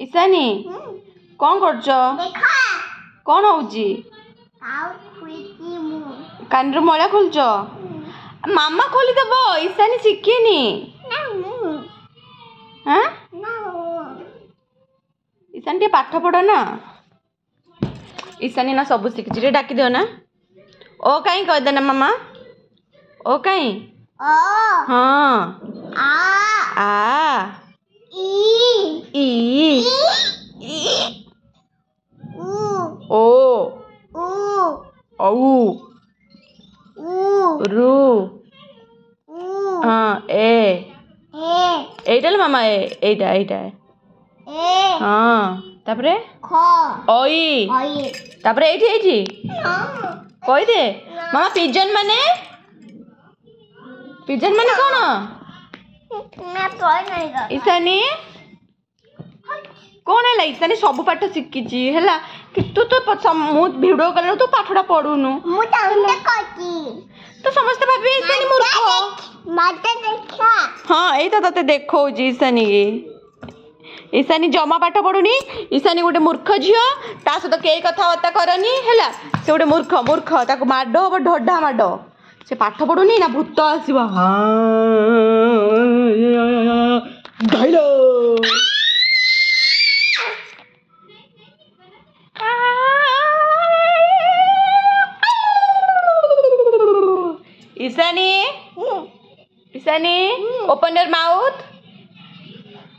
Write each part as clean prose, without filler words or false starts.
ईशानी कौन करछ कौन होउची कान रो मळा खोलछ मामा खोली दबो ईशानी शिखेनी हां ईशानी टे पाठ पढ़ ना ईशानी ना सब शिखी रे डाकी दियो ना ओ कहीं कह देना मामा ओ कहीं हाँ आ ई ओ औ रु हाँ एटा मामा एटा हाँ तापरे ओई तापरे एठी कहि दे मामा पिजन माने कौन ईशानी कौन है ईशानी सब पाठ शिखी है कि तू तो मु भिडियो कल तू पाठटा पढ़ुनु तो समस्त भाभी ईशानी मूर्ख हाँ यही तो ते देखो ईशानी ईशानी जमा पाठ पढ़ुनी ईशानी गोटे मूर्ख झील ता सहित कई कथबार्ता करनी है से गोटे मूर्ख ताको माड हम ढोढा माड से पाठ पढ़ुनी ना भूत आसव धैलो ईशानी ओपन योर माउथ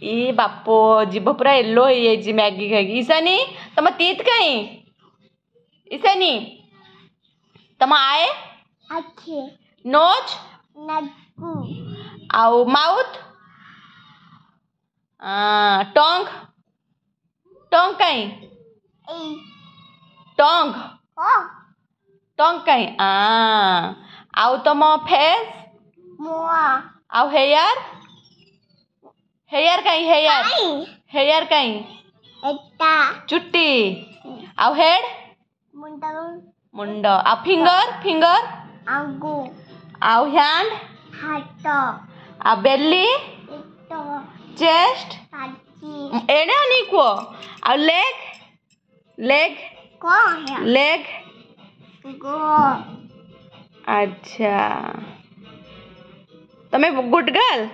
ई बापो जीभ पूरा येलो हो मैगी खाई ईशानी तुम तीत कहीं ईशानी तुम आए नोज आउ माउथ टंग कहीं टंग कहीं आउ तुम फेस आउ हेयर कहीं हेयर कहीं चुट्टी आउ हेड मुंड आ फिंगर आउ हैंड आ बेली चेस्ट एने नहीं को आ लेग अच्छा तमे गुड गर्ल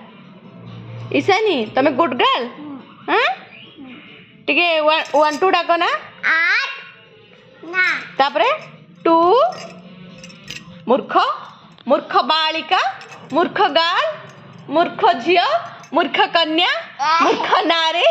ईशानी तमे गुड गर्ल हाँ टिके 1 2 डाक ना तापरे 2 मूर्ख बालिका मूर्ख गाल मूर्ख झियो मूर्ख कन्या मूर्ख नारी